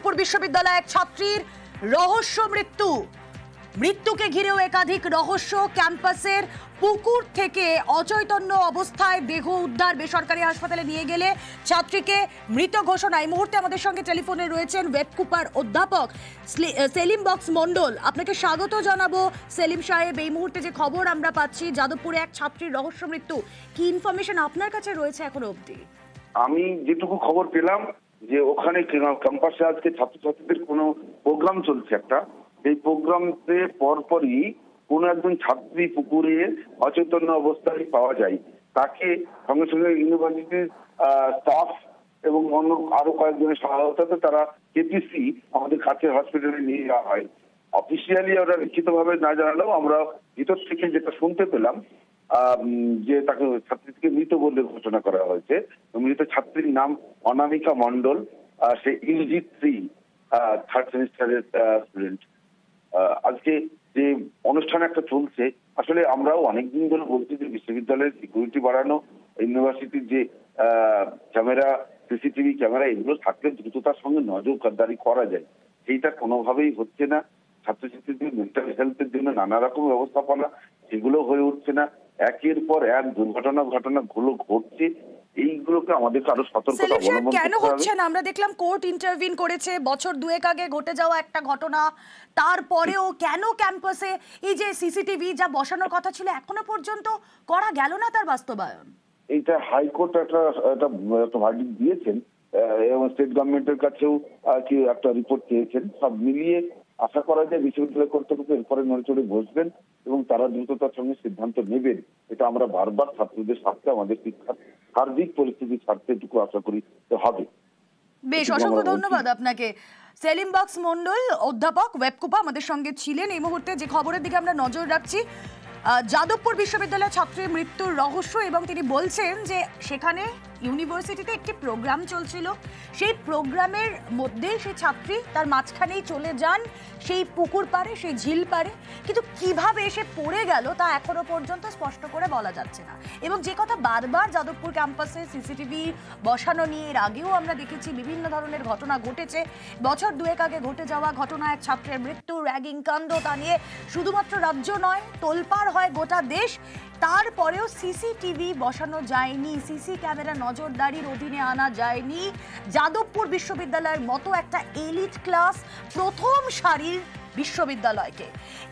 যাদবপুর বিশ্ববিদ্যালয়ে এক ছাত্রীর রহস্য মৃত্যুকে ঘিরেও একাধিক রহস্য। ক্যাম্পাসের পুকুর থেকে অচৈতন্য অবস্থায় দেহ উদ্ধার, বেসরকারি হাসপাতালে নিয়ে গেলে ছাত্রীকে মৃত ঘোষণা। এই মুহূর্তে আমাদের সঙ্গে টেলিফোনে রয়েছেন ওয়েবকুপার অধ্যাপক সেলিম বক্স মন্ডল। আপনাকে স্বাগত জানাবো সেলিম সাহেব। এই মুহূর্তে যে খবর আমরা পাচ্ছি যাদবপুরে এক ছাত্রীর রহস্য মৃত্যু, কি ইনফরমেশন আপনার কাছে রয়েছে এখনো অবধি? আমি যেটুকু খবর পেলাম যে ওখানে ক্যাম্পাসে আজকে ছাত্রছাত্রীদের কোনো প্রোগ্রাম চলছে একটা, এই প্রোগ্রামে পরপরই কোন একজন ছাত্রী পুকুরে অচেতন্য অবস্থায় পাওয়া যায়। তাকে সঙ্গে সঙ্গে ইউনিভার্সিটির স্টাফ এবং অন্য আরো কয়েকজনের সহায়তাতে তারা কেপিসি আমাদের কাছের হসপিটালে নিয়ে যাওয়া হয়। অফিসিয়ালি ওরা লিখিতভাবে না জানালেও আমরা ভিতর থেকে যেটা শুনতে পেলাম যে তাকে ছাত্রীকে মৃত বলে ঘোষণা করা হয়েছে। মৃত ছাত্রীর নাম অনামিকা মন্ডল, সে ইউজি 3 থার্ড সেমিস্টারের স্টুডেন্ট। আজকে যে অনুষ্ঠান একটা চলছে, আসলে আমরাও অনেকদিন ধরে বলছি যে বিশ্ববিদ্যালয়ের সিকিউরিটি বাড়ানো, ইউনিভার্সিটির যে ক্যামেরা, সিসিটিভি ক্যামেরা এগুলো থাকলে দ্রুততার সঙ্গে নজরদারি করা যায়, সেইটা কোনোভাবেই হচ্ছে না। ছাত্রছাত্রীদের মেন্টাল হেলথের জন্য নানা রকম ব্যবস্থাপনা, সেগুলো হয়ে উঠছে না। একের পর এক ঘটনাগুলো ঘটছে, এইগুলোকে আমাদেরকে আরো সতর্কতা অবলম্বন কেন হচ্ছে না? আমরা দেখলাম কোর্ট ইন্টারভিন করেছে বছর দুয়েক আগে ঘটে যাওয়া একটা ঘটনা, তারপরেও কেন ক্যাম্পাসে এই যে সিসিটিভি যা বসানোর কথা ছিল এখনো পর্যন্ত করা গেল না তার বাস্তবায়ন? এইটা হাইকোর্ট একটা ভার্ডিক্ট দিয়েছেন এবং স্টেট গভর্নমেন্টের কাছেও কি একটা রিপোর্ট চেয়েছেন। সব মিলিয়ে আশা করা যায় বিশ্ববিদ্যালয় কর্তৃপক্ষ এরপরে নড়েচড়ে বসবেন এবং তারা দ্রুততার সঙ্গে সিদ্ধান্ত নেবেন। এটা আমরা বারবার ছাত্রদের স্বার্থে, আমাদের শিক্ষার সার্বিক পরিস্থিতির স্বার্থে এটুকু আশা করি হবে। বেশ, অসংখ্য ধন্যবাদ আপনাকে। সেলিম বক্স মন্ডল অধ্যাপক, ওয়েবকুপা আমাদের সঙ্গে ছিলেন। এই মুহূর্তে যে খবরের দিকে আমরা নজর রাখছি, যাদবপুর বিশ্ববিদ্যালয়ের ছাত্রীর মৃত্যুর রহস্য, এবং তিনি বলছেন যে সেখানে ইউনিভার্সিটিতে একটি প্রোগ্রাম চলছিল, সেই প্রোগ্রামের মধ্যে সেই ছাত্রী তার মাঝখানেই চলে যান সেই পুকুর পাড়ে, সেই ঝিল পাড়ে, কিন্তু কিভাবে এসে পড়ে গেল তা এখনো পর্যন্ত স্পষ্ট করে বলা যাচ্ছে না। এবং যে কথা বারবার যাদবপুর ক্যাম্পাসে সিসিটিভি বসানো নিয়ে এর আগেও আমরা দেখেছি বিভিন্ন ধরনের ঘটনা ঘটেছে। বছর দুয়েক আগে ঘটে যাওয়া ঘটনা, এক ছাত্রের মৃত্যু, র্যাগিং কাণ্ড, তা নিয়ে শুধুমাত্র রাজ্য নয় তোলপাড় হয় গোটা দেশ। তারপরেও সিসিটিভি বসানো যায়নি, সিসি ক্যামেরা নজরদারির অধীনে আনা যায়নি যাদবপুর বিশ্ববিদ্যালয়ের মতো একটা এলিট ক্লাস প্রথম সারির বিশ্ববিদ্যালয়কে।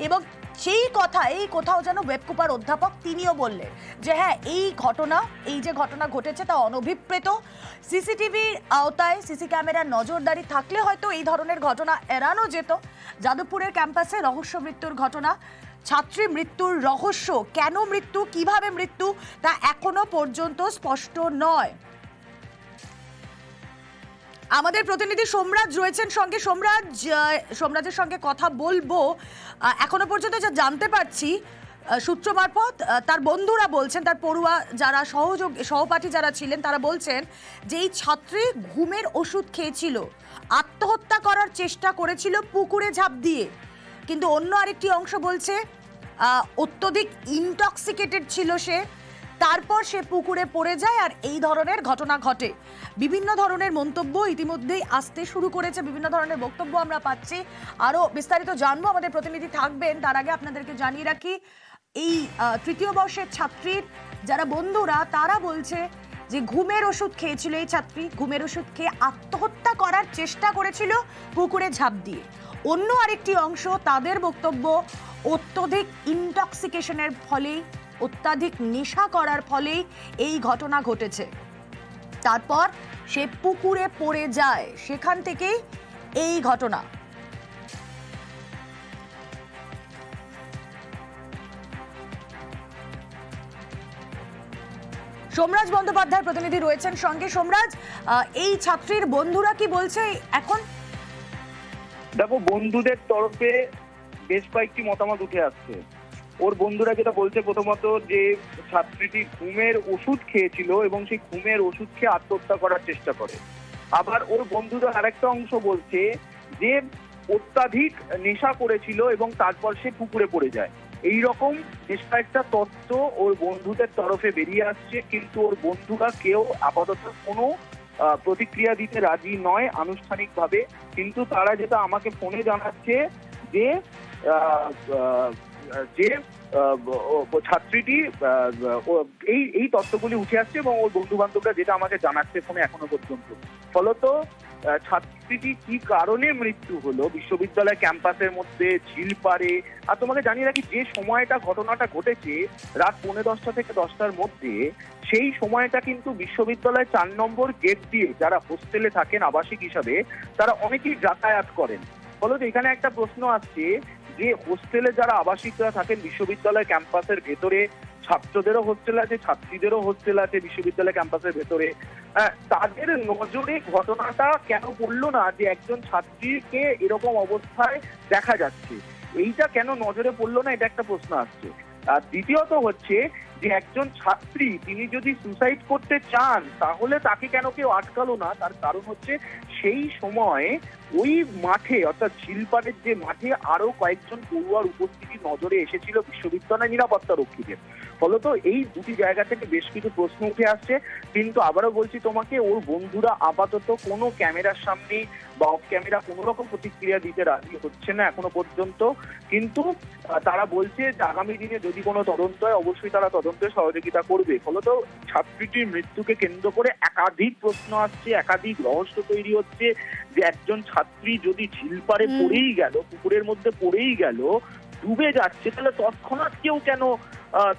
এবং সেই কথাই কোথাও যেন ওয়েবকুপার অধ্যাপক তিনিও বললেন যে হ্যাঁ, এই যে ঘটনা ঘটেছে তা অনভিপ্রেত। সিসিটিভির আওতায়, সিসি ক্যামেরার নজরদারি থাকলে হয়তো এই ধরনের ঘটনা এড়ানো যেত। যাদবপুরের ক্যাম্পাসে রহস্য মৃত্যুর ঘটনা, ছাত্রী মৃত্যুর রহস্য, কেন মৃত্যু, কিভাবে মৃত্যু তা এখনো পর্যন্ত স্পষ্ট নয়। আমাদের প্রতিনিধি সোমরাজ রয়েছেন সঙ্গে। সোমরাজের সঙ্গে কথা বলবো। এখনো পর্যন্ত যা জানতে পারছি সূত্র মারফত, তার বন্ধুরা বলছেন, তার পড়ুয়া যারা সহপাঠী যারা ছিলেন তারা বলছেন যে এই ছাত্রী ঘুমের ওষুধ খেয়েছিল, আত্মহত্যা করার চেষ্টা করেছিল পুকুরে ঝাঁপ দিয়ে। কিন্তু অন্য আরেকটি অংশ বলছে অত্যধিক ইনটক্সিকেটেড ছিল সে, তারপর সে পুকুরে পড়ে যায় আর এই ধরনের ঘটনা ঘটে। বিভিন্ন ধরনের মন্তব্য ইতিমধ্যেই আসতে শুরু করেছে, বিভিন্ন ধরনের বক্তব্য আমরা পাচ্ছি। আরও বিস্তারিত জানবো, আমাদের প্রতিনিধি থাকবেন। তার আগে আপনাদেরকে জানিয়ে রাখি, এই তৃতীয় বর্ষের ছাত্রীর যারা বন্ধুরা তারা বলছে যে ঘুমের ওষুধ খেয়েছিল এই ছাত্রী, ঘুমের ওষুধ খেয়ে আত্মহত্যা করার চেষ্টা করেছিল পুকুরে ঝাঁপ দিয়ে। অন্য আরেকটি অংশ তাদের বক্তব্য অত্যধিক ইনটক্সিকেশনের ফলেই, অত্যাধিক নেশা করার ফলেই এই ঘটনা ঘটেছে। তারপর সে পুকুরে পড়ে যায়, সেখান থেকেই এই ঘটনা। সোমরাজ বন্দ্যোপাধ্যায় প্রতিনিধি রয়েছেন সঙ্গে। সোমরাজ, এই ছাত্রীর বন্ধুরা কি বলছে এখন? দেখো, বন্ধুদের তরফে বেশ কয়েকটি মতামত উঠে আসছে। ওর বন্ধুরা যেটা বলছে, প্রথমত যে ছাত্রীটি ঘুমের ওষুধ খেয়েছিল এবং সেই ঘুমের ওষুধ খেয়ে আত্মহত্যা করার চেষ্টা করে। আবার ওর বন্ধুদের আরেকটা অংশ বলছে যে অত্যাধিক নেশা করেছিল এবং তারপর সে পুকুরে পড়ে যায়। এই রকম বেশ কয়েকটা তথ্য ওর বন্ধুদের তরফে বেরিয়ে আসছে, কিন্তু ওর বন্ধুরা কেউ আপাতত কোনো প্রতিক্রিয়া দিতে রাজি নয় আনুষ্ঠানিকভাবে, কিন্তু তারা যেটা আমাকে ফোনে জানাচ্ছে যে আহ, আহ, যে ছাত্রীটি এই তথ্যগুলি উঠে আসছে এবং ওর বন্ধু বান্ধবরা যেটা আমাকে জানাচ্ছে ফোনে এখনো পর্যন্ত। ফলত ছাত্রীটি কি কারণে মৃত্যু হলো বিশ্ববিদ্যালয় ক্যাম্পাসের মধ্যে ঝিলপাড়ে, আর তোমাকে জানিয়ে রাখি যে সময়টা ঘটনাটা ঘটেছে রাত 9:30 থেকে 10টার মধ্যে, সেই সময়টা কিন্তু বিশ্ববিদ্যালয় 4 নম্বর গেট দিয়ে যারা হোস্টেলে থাকেন আবাসিক হিসাবে তারা অনেকেই যাতায়াত করেন। ফলত এখানে একটা প্রশ্ন আসছে যে হোস্টেলে যারা আবাসিকরা থাকেন বিশ্ববিদ্যালয় ক্যাম্পাসের ভেতরে, ছাত্রদেরও হোস্টেল আছে, ছাত্রীদেরও হোস্টেল আছে বিশ্ববিদ্যালয় ক্যাম্পাসের ভেতরে, তাদের নজরে ঘটনাটা কেন পড়লো না যে একজন ছাত্রীকে এরকম অবস্থায় দেখা যাচ্ছে, এইটা কেন নজরে পড়লো না, এটা একটা প্রশ্ন আসছে। আর দ্বিতীয়ত হচ্ছে যে একজন ছাত্রী তিনি যদি সুসাইড করতে চান তাহলে তাকে কেন কেউ আটকালো না, তার কারণ হচ্ছে সেই সময় ওই মাঠে অর্থাৎ ঝিলপাড়ের যে মাঠে আরো কয়েকজন পড়ুয়ার উপস্থিতি নজরে এসেছিল বিশ্ববিদ্যালয় নিরাপত্তা রক্ষীদের। ফলত এই দুটি জায়গা থেকে বেশ কিছু প্রশ্ন উঠে আসছে, কিন্তু আবারও বলছি তোমাকে, ওর বন্ধুরা আপাতত কোনো ক্যামেরার সামনে বা অফ ক্যামেরা কোনো রকম প্রতিক্রিয়া দিতে রাজি হচ্ছে না এখনো পর্যন্ত, কিন্তু তারা বলছে যে আগামী দিনে যদি কোনো তদন্ত হয় অবশ্যই তারা তদন্তে সহযোগিতা করবে। ফলত ছাত্রীটির মৃত্যুকে কেন্দ্র করে একাধিক প্রশ্ন আসছে, একাধিক রহস্য তৈরি হচ্ছে যে একজন ছাত্রী যদি ঝিলপাড়ে পড়েই গেল, পুকুরের মধ্যে পড়েই গেল, ডুবে যাচ্ছে, তাহলে তৎক্ষণাৎ কেউ কেন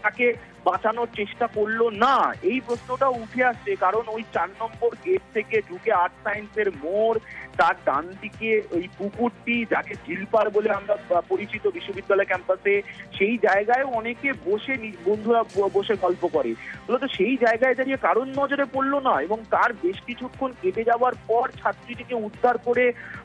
তাকে বাঁচানোর চেষ্টা করলো না, এই প্রশ্নটা উঠে আসছে। কারণ ওই 4 নম্বর গেট থেকে ঢুকে আর্ট সায়েন্সের মোড়, তার ডান দিকে ওই পুকুরটি যাকে ঝিলপাড় বলে আমরা পরিচিত বিশ্ববিদ্যালয় ক্যাম্পাসে, সেই জায়গায় অনেকে বসে বন্ধুরা বসে গল্প করে। তো সেই জায়গায় দাঁড়িয়ে কারণ নজরে পড়লো না, এবং তার বেশ কিছুক্ষণ কেটে যাওয়ার পর ছাত্রীটিকে উদ্ধার করে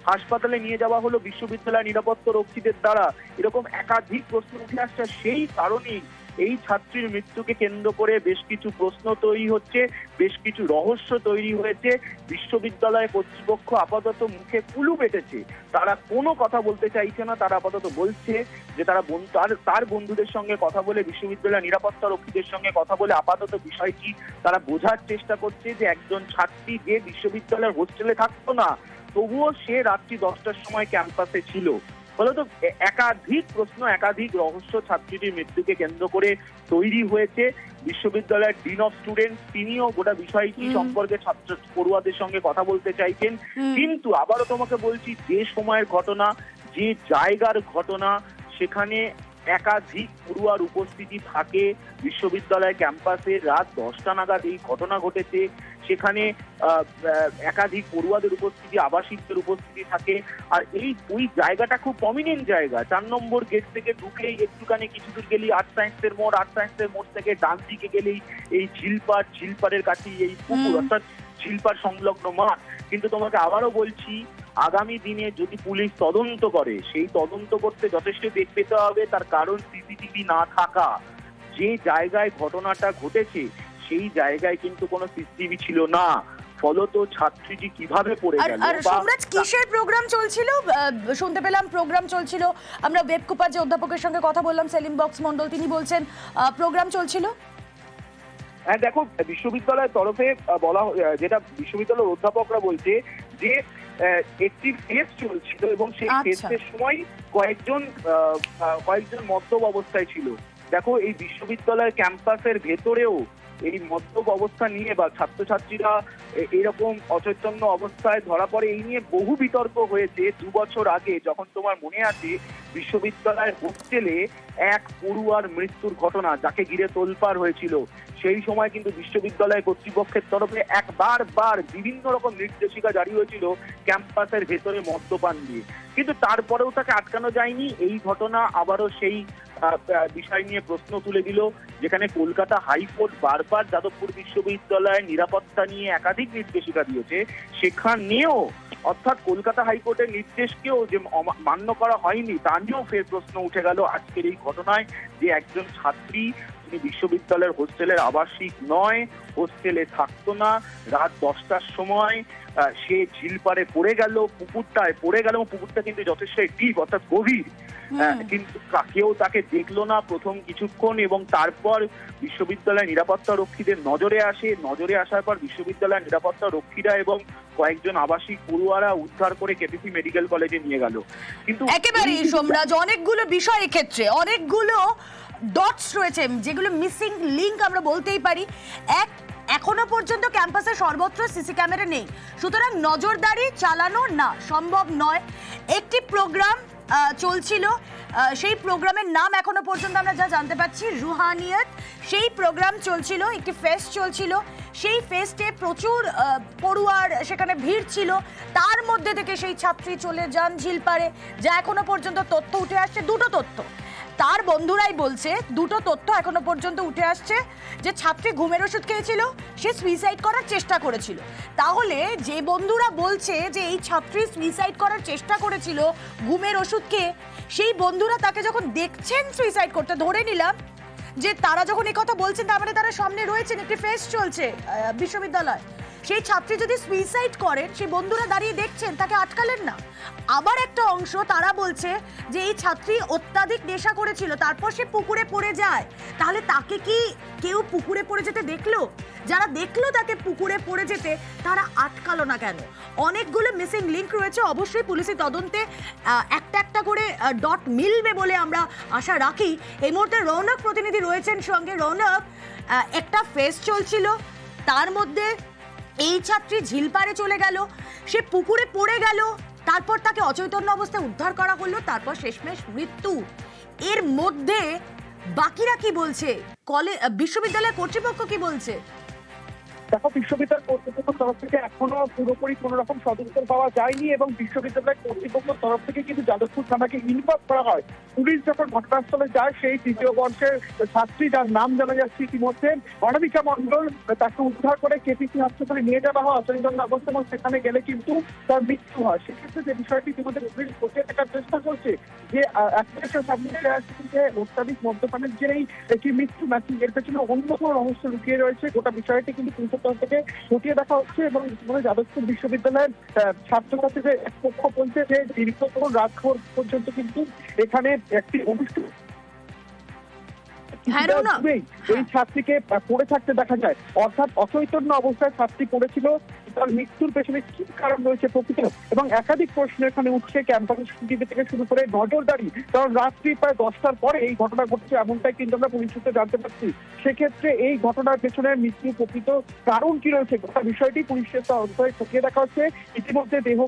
হাসপাতালে নিয়ে যাওয়া হলো বিশ্ববিদ্যালয় নিরাপত্তা রক্ষীদের দ্বারা। এরকম একাধিক প্রশ্ন উঠে আসছে, সেই কারণেই এই ছাত্রীর মৃত্যুকে কেন্দ্র করে বেশ কিছু প্রশ্ন তৈরি হচ্ছে, বেশ কিছু রহস্য তৈরি হয়েছে। বিশ্ববিদ্যালয় কর্তৃপক্ষ আপাতত মুখে কুলু বেঁধেছে, তারা কোনো কথা বলতে চাইছে না। তারা আপাতত বলছে যে তারা তার বন্ধুদের সঙ্গে কথা বলে, বিশ্ববিদ্যালয় নিরাপত্তা রক্ষীদের সঙ্গে কথা বলে আপাতত বিষয়টি তারা বোঝার চেষ্টা করছে যে একজন ছাত্রী যে বিশ্ববিদ্যালয়ের হোস্টেলে থাকতো না, তবুও সে রাত্রি 10টার সময় ক্যাম্পাসে ছিল। ফলত একাধিক প্রশ্ন, একাধিক রহস্য ছাত্রীটির মৃত্যুকে কেন্দ্র করে তৈরি হয়েছে। বিশ্ববিদ্যালয়ের ডিন অফ স্টুডেন্ট তিনিও গোটা বিষয়টি সম্পর্কে ছাত্র পড়ুয়াদের সঙ্গে কথা বলতে চাইছেন, কিন্তু আবারও তোমাকে বলছি যে সময়ের ঘটনা, যে জায়গার ঘটনা, সেখানে একাধিক পড়ুয়ার উপস্থিতি থাকে বিশ্ববিদ্যালয় ক্যাম্পাসে। রাত 10টা নাগাদ এই ঘটনা ঘটেছে, সেখানে একাধিক পড়ুয়াদের উপস্থিতি, আবাসিকদের উপস্থিতি থাকে। আর ওই জায়গাটা খুব প্রমিনেন্ট জায়গা। 4 নম্বর গেট থেকে ঢুকেই একটুখানি কিছু দূর গেলেই আর্ট সায়েন্সের মোড়, আর্ট সায়েন্সের মোড় থেকে ডান দিকে গেলেই এই ঝিলপাড়ের কাছেই এই পুকুর, অর্থাৎ ঝিলপাড় সংলগ্ন মাঠ। কিন্তু তোমাকে আবারও বলছি, আগামী দিনে যদি পুলিশ তদন্ত করে, সেই তদন্ত করতে যথেষ্ট বেগ পেতে হবে। তার কারণ সিসিটিভি না থাকা, যে জায়গায় ঘটনাটা ঘটেছে সেই জায়গায় কিন্তু কোনো সিসিটিভি ছিল না। ফলত ছাত্রীটি কিভাবে পড়ে গেল। আর সম্রাট কিসের প্রোগ্রাম চলছিল? শুনতে পেলাম প্রোগ্রাম চলছিল, আমরা ওয়েবকুপার যে অধ্যাপকের সঙ্গে কথা বললাম সেলিম বক্স মন্ডল, তিনি বলছেন প্রোগ্রাম চলছিল। হ্যাঁ দেখো, বিশ্ববিদ্যালয়ের তরফে বলা, যেটা বিশ্ববিদ্যালয়ের অধ্যাপকরা বলছে যে একটি ফেস্ট চলছিল এবং সেই ফেস্টের সময় কয়েকজন মদ্যপ অবস্থায় ছিল। দেখো, এই বিশ্ববিদ্যালয়ের ক্যাম্পাসের ভেতরেও এই মদ্যপ অবস্থা নিয়ে বা ছাত্রছাত্রীরা এরকম অচৈতন্য অবস্থায় ধরা পড়ে, এই নিয়ে বহু বিতর্ক হয়েছে। 2 বছর আগে যখন তোমার মনে আছে বিশ্ববিদ্যালয়ের হোস্টেলে এক পড়ুয়ার মৃত্যুর ঘটনা, যাকে ঘিরে তোলপাড় হয়েছিল, সেই সময় কিন্তু বিশ্ববিদ্যালয় কর্তৃপক্ষের তরফে বারবার বিভিন্ন রকম নির্দেশিকা জারি হয়েছিল ক্যাম্পাসের ভেতরে মদ্যপান দিয়ে, কিন্তু তারপরেও তাকে আটকানো যায়নি। এই ঘটনা আবারও সেই বিষয় নিয়ে প্রশ্ন তুলে দিল, যেখানে কলকাতা হাইকোর্ট বারবার যাদবপুর বিশ্ববিদ্যালয়ের নিরাপত্তা নিয়ে একাধিক নির্দেশিকা দিয়েছে, সেখানেও অর্থাৎ কলকাতা হাইকোর্টের নির্দেশকেও যে মান্য করা হয়নি, তা নিয়েও ফের প্রশ্ন উঠে গেল আজকের এই ঘটনায়, যে একজন ছাত্রী বিশ্ববিদ্যালয়ের হোস্টেলের আবাসিক নয়, হোস্টেলে থাকতো না, রাত 10টার সময় সে ঝিলপাড়ে পড়ে গেল, পুকুরটায় পড়ে গেল। পুকুরটা কিন্তু যথেষ্ট ডিপ, অর্থাৎ গভীর। কিন্তু কেউ তাকে দেখলো না প্রথম কিছুক্ষণ, এবং তারপর বিশ্ববিদ্যালয় নিরাপত্তা রক্ষীদের নজরে আসার পর বিশ্ববিদ্যালয়ের নিরাপত্তা রক্ষীরা এবং কয়েকজন আবাসিক পড়ুয়ারা উদ্ধার করে কেপিসি মেডিকেল কলেজে নিয়ে গেল। কিন্তু একেবারেই সোমরাজ, অনেকগুলো বিষয় এক্ষেত্রে, অনেকগুলো ডটস রয়েছে যেগুলো মিসিং লিংক আমরা বলতেই পারি। এখনো পর্যন্ত ক্যাম্পাসে সর্বত্র সিসি ক্যামেরা নেই, সুতরাং নজরদারি চালানো না সম্ভব নয়। একটি প্রোগ্রাম চলছিল, সেই প্রোগ্রামের নাম এখনো পর্যন্ত আমরা যা জানতে পারছি রুহানিয়ত। সেই প্রোগ্রাম চলছিল, একটি ফেস্ট চলছিল, সেই ফেস্টে প্রচুর পড়ুয়ার সেখানে ভিড় ছিল। তার মধ্যে থেকে সেই ছাত্রী চলে যান ঝিলপাড়ে, যা এখনো পর্যন্ত তথ্য উঠে আসছে। দুটো তথ্য তার বন্ধুরাই বলছে, দুটো তথ্য এখনো পর্যন্ত উঠে আসছে যে ছাত্রী ঘুমের ওষুধ খেয়েছিল, সে সুইসাইড করার চেষ্টা করেছিল। তাহলে যে বন্ধুরা বলছে যে এই ছাত্রী সুইসাইড করার চেষ্টা করেছিল ঘুমের ওষুধ খেয়ে, সেই বন্ধুরা তাকে যখন দেখছেন সুইসাইড করতে, ধরে নিলাম যে তারা যখন এই কথা বলছেন তার মানে তারা সামনে রয়েছেন, একটি ফেস্ট চলছে বিশ্ববিদ্যালয়, সেই ছাত্রী যদি সুইসাইড করেন সেই বন্ধুরা দাঁড়িয়ে দেখছেন, তাকে আটকালেন না। আবার একটা অংশ তারা বলছে যে এই ছাত্রী অত্যাধিক নেশা করেছিল, তারপর সে পুকুরে পড়ে যায়। তাহলে তাকে কি কেউ পুকুরে পড়ে যেতে দেখলো? যারা দেখলো তাকে পুকুরে পড়ে যেতে, তারা আটকালো না কেন? অনেকগুলো মিসিং লিংক রয়েছে। অবশ্যই পুলিশি তদন্তে একটা একটা করে ডট মিলবে বলে আমরা আশা রাখি। এই মুহূর্তে রৌনক প্রতিনিধি রয়েছেন সঙ্গে। রৌনক, একটা ফেস্ট চলছিল, তার মধ্যে এই ছাত্রী ঝিলপাড়ে চলে গেল, সে পুকুরে পড়ে গেল, তারপর তাকে অচৈতন্য অবস্থায় উদ্ধার করা হলো, তারপর শেষমেশ মৃত্যু। এর মধ্যে বাকিরা কি বলছে? বিশ্ববিদ্যালয় কর্তৃপক্ষ কি বলছে? দেখো, বিশ্ববিদ্যালয় কর্তৃপক্ষের তরফ থেকে এখনো পুরোপুরি কোন রকম সদুত্তর পাওয়া যায়নি, এবং বিশ্ববিদ্যালয় কর্তৃপক্ষের তরফ থেকে কিন্তু যাদবপুর থানাকে ইনফর্ম করা হয়। পুলিশ যখন ঘটনাস্থলে যায়, সেই তৃতীয় বর্ষের ছাত্রী, যার নাম জানা যাচ্ছে ইতিমধ্যে অনামিকা মণ্ডল, তাকে উদ্ধার করে কেপিসি হাসপাতালে নিয়ে যাওয়া হয় অচৈতন্য অবস্থা, এবং সেখানে গেলে কিন্তু তার মৃত্যু হয়। সেক্ষেত্রে যে বিষয়টি ইতিমধ্যে পুলিশ খতিয়ে দেখার চেষ্টা করছে যে একটা সামনে অত্যাধিক মদ্যপানের জেরেই একটি মৃত্যু নাকি এর পেছনে অন্য কোনো রহস্য লুকিয়ে রয়েছে, গোটা বিষয়টি কিন্তু পুলিশের তরফ থেকে খতিয়ে দেখা হচ্ছে। এবং যাদবপুর বিশ্ববিদ্যালয়ের ছাত্রছাত্রীদের এক পক্ষ বলছে যে দীর্ঘক্ষণ রাত পর্যন্ত কিন্তু এখানে একটি অনুষ্ঠান এই ছাত্রীকে পড়ে থাকতে দেখা যায়, অর্থাৎ অচৈতন্য অবস্থায় ছাত্রী পড়েছিল। তার মৃত্যুর পেছনে কি কারণ রয়েছে প্রকৃত, এবং একাধিক প্রশ্ন এখানে উঠছে ক্যাম্পাসের সিসিটিভি থেকে শুরু করে নজরদারি, কারণ রাত্রি প্রায় 10টার পরে এই ঘটনা ঘটছে এমনটাই কিন্তু আমরা পুলিশ সূত্রে জানতে পারছি। সেক্ষেত্রে এই ঘটনার পেছনে মৃত্যু প্রকৃত কারণ কি রয়েছে, গোটা বিষয়টি পুলিশের তরফে খতিয়ে দেখা হচ্ছে। ইতিমধ্যে দেহ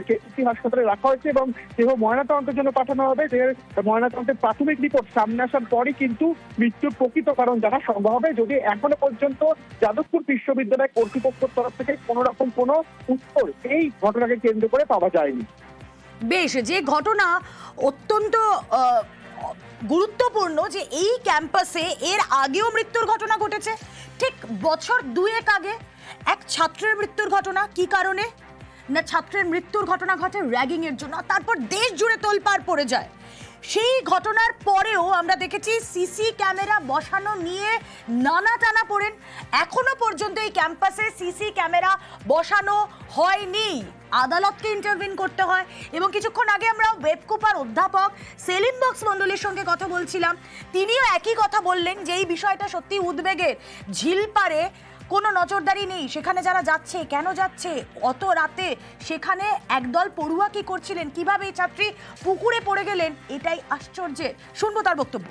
কেপিসি হাসপাতালে রাখা হয়েছে এবং দেহ ময়নাতদন্তের জন্য পাঠানো হবে। দেহের ময়নাতদন্তের প্রাথমিক রিপোর্ট সামনে আসার পরই কিন্তু মৃত্যুর প্রকৃত কারণ জানা সম্ভব হবে। যদি এখনো পর্যন্ত যাদবপুর বিশ্ববিদ্যালয় কর্তৃপক্ষের তরফ থেকে কোন রকম কোনো উত্তর এই ঘটনাকে কেন্দ্র করে পাওয়া যায়নি। বেশ, যে ঘটনা অত্যন্ত গুরুত্বপূর্ণ যে এই ক্যাম্পাসে এর আগেও মৃত্যুর ঘটনা ঘটেছে। ঠিক বছর দুয়েক আগে এক ছাত্রের মৃত্যুর ঘটনা। কি কারণে না, ছাত্রের মৃত্যুর ঘটনা ঘটে র্যাগিং এর জন্য, তারপর দেশ জুড়ে তোলপাড় পড়ে যায়। সেই ঘটনার পরেও আমরা দেখেছি সিসি ক্যামেরা বসানো নিয়ে নানা টানা পড়েন। এখনো পর্যন্ত এই ক্যাম্পাসে সিসি ক্যামেরা বসানো হয়নি, আদালতকে ইন্টারভিন করতে হয়। এবং কিছুক্ষণ আগে আমরা ওয়েবকুপার অধ্যাপক সেলিম বক্স মণ্ডলের সঙ্গে কথা বলছিলাম, তিনিও একই কথা বললেন যে এই বিষয়টা সত্যি উদ্বেগের। ঝিলপাড়ে কোনো নজরদারি নেই, সেখানে যারা যাচ্ছে কেন যাচ্ছে অত রাতে, সেখানে একদল পড়ুয়া কি করছিলেন, কিভাবে এই ছাত্রী পুকুরে পড়ে গেলেন, এটাই আশ্চর্যের। শুনবো তার বক্তব্য।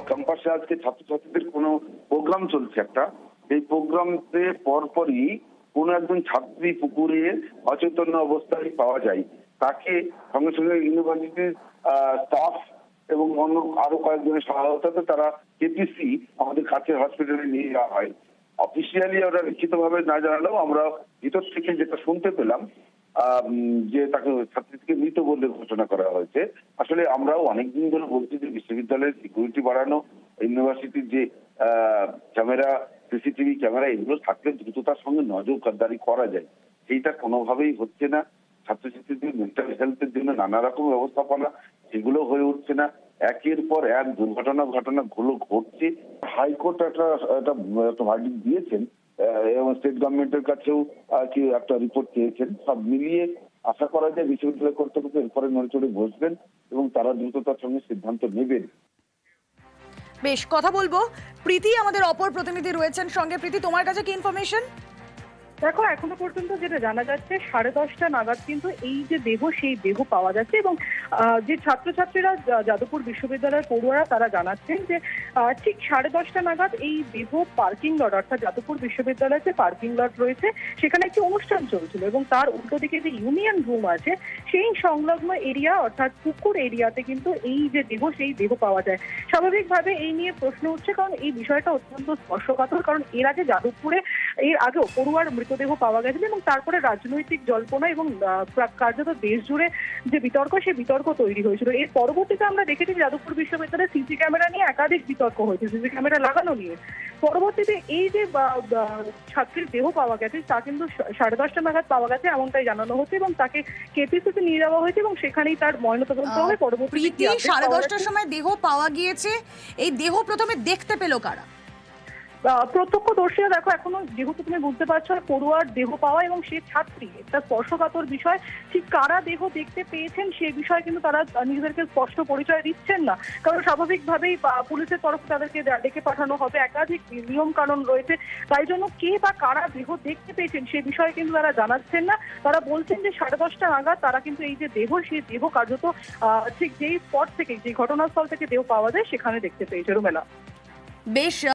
ক্যাম্পাসে আজকে ছাত্রছাত্রীদের কোনো প্রোগ্রাম চলছে একটা, এই প্রোগ্রামে পরপরই কোন একজন ছাত্রী পুকুরে অচৈতন্য অবস্থায় পাওয়া যায়। তাকে সঙ্গে সঙ্গে ইউনিভার্সিটির স্টাফ এবং অন্য আরো কয়েকজনের সহায়তাতে তারা কেপিসি আমাদের কাছের হসপিটালে নিয়ে যাওয়া হয়। অফিসিয়ালি ওরা লিখিতভাবে না জানালেও আমরা ভিতর থেকে যেটা শুনতে পেলাম যে তাকে ছাত্রীকে মৃত বলে ঘোষণা করা হয়েছে। আসলে আমরাও অনেকদিন ধরে বলছি যে বিশ্ববিদ্যালয়ের সিকিউরিটি বাড়ানো, ইউনিভার্সিটির যে ক্যামেরা, সিসিটিভি ক্যামেরা, এগুলো থাকলে দ্রুততার সঙ্গে নজরদারি করা যায়, সেইটা কোনোভাবেই হচ্ছে না। ছাত্রছাত্রীদের মেন্টাল হেলথের জন্য নানা রকম ব্যবস্থাপনা, সেগুলো হয়ে উঠছে না। একের পর এক ঘটনাগুলো ঘটছে। হাইকোর্ট একটা ভার্ডিক্ট দিয়েছেন এবং স্টেট গভর্নমেন্টের কাছেও কি একটা রিপোর্ট চেয়েছেন। সব মিলিয়ে আশা করা যায় বিশ্ববিদ্যালয় কর্তৃপক্ষ এরপরে নড়চড়ে বসবেন এবং তারা দ্রুততার সঙ্গে সিদ্ধান্ত নেবেন। বেশ, কথা বলবো। প্রীতি আমাদের অপর প্রতিনিধি রয়েছেন সঙ্গে। প্রীতি, তোমার কাছে কি ইনফরমেশন? দেখো, এখনো পর্যন্ত যেটা জানা যাচ্ছে 10:30 নাগাদ কিন্তু এই যে দেহ, সেই দেহ পাওয়া যাচ্ছে এবং যে ছাত্রছাত্রীরা যাদবপুর বিশ্ববিদ্যালয়ের পড়ুয়ারা তারা জানাচ্ছেন যে ঠিক 10:30 নাগাদ এই দেহ পার্কিং লট, অর্থাৎ যাদবপুর বিশ্ববিদ্যালয়ের যে পার্কিং লট রয়েছে সেখানে একটি অনুষ্ঠান চলছিল এবং তার উল্টো দিকে যে ইউনিয়ন রুম আছে সেই সংলগ্ন এরিয়া অর্থাৎ পুকুর এরিয়াতে কিন্তু এই যে দেহ, সেই দেহ পাওয়া যায়। স্বাভাবিকভাবে এই নিয়ে প্রশ্ন উঠছে, কারণ এই বিষয়টা অত্যন্ত স্পর্শকাতর, কারণ এর আগে যাদবপুরে এর আগেও পড়ুয়ার মৃতদেহ পাওয়া গেছিল এবং তারপরে রাজনৈতিক জল্পনা এবং কার্যত দেশ জুড়ে যে বিতর্ক, সেই বিতর্ক তৈরি হয়েছিল। এর পরবর্তীতে আমরা দেখেছি যাদবপুর বিশ্ববিদ্যালয়ে সিসি ক্যামেরা নিয়ে একাধিক বিতর্ক হয়েছে, সিসি ক্যামেরা লাগানো নিয়ে। পরবর্তীতে এই যে ছাত্রীর দেহ পাওয়া গেছে তা কিন্তু 10:30 নাগাদ পাওয়া গেছে এমনটাই জানানো হচ্ছে এবং তাকে কেপিসিতে নিয়ে যাওয়া হয়েছে এবং সেখানেই তার ময়নাতদন্ত হবে। প্রীতি, 10:30টার সময় দেহ পাওয়া গিয়েছে, এই দেহ প্রথমে দেখতে পেল কারা? প্রত্যক্ষদর্শীরা, দেখো এখনো যেহেতু তুমি বুঝতে পারছো পড়ুয়ার দেহ পাওয়া এবং সে ছাত্রী, একটা স্পর্শকাতর বিষয়, ঠিক কারা দেহ দেখতে পেয়েছেন সে বিষয়ে কিন্তু তারা নিজেদেরকে স্পষ্ট পরিচয় দিচ্ছেন না, কারণ স্বাভাবিকভাবেই পুলিশের তরফে তাদেরকে ডেকে পাঠানো হবে, একাধিক নিয়ম কানুন রয়েছে, তাই জন্য কে বা কারা দেহ দেখতে পেয়েছেন সে বিষয়ে কিন্তু তারা জানাচ্ছেন না। তারা বলছেন যে 10:30 নাগাদ তারা কিন্তু এই যে দেহ, সেই দেহ কার্যত ঠিক যেই স্পট থেকে, যে ঘটনাস্থল থেকে দেহ পাওয়া যায় সেখানে দেখতে পেয়েছে। রুমেলা, বেশ।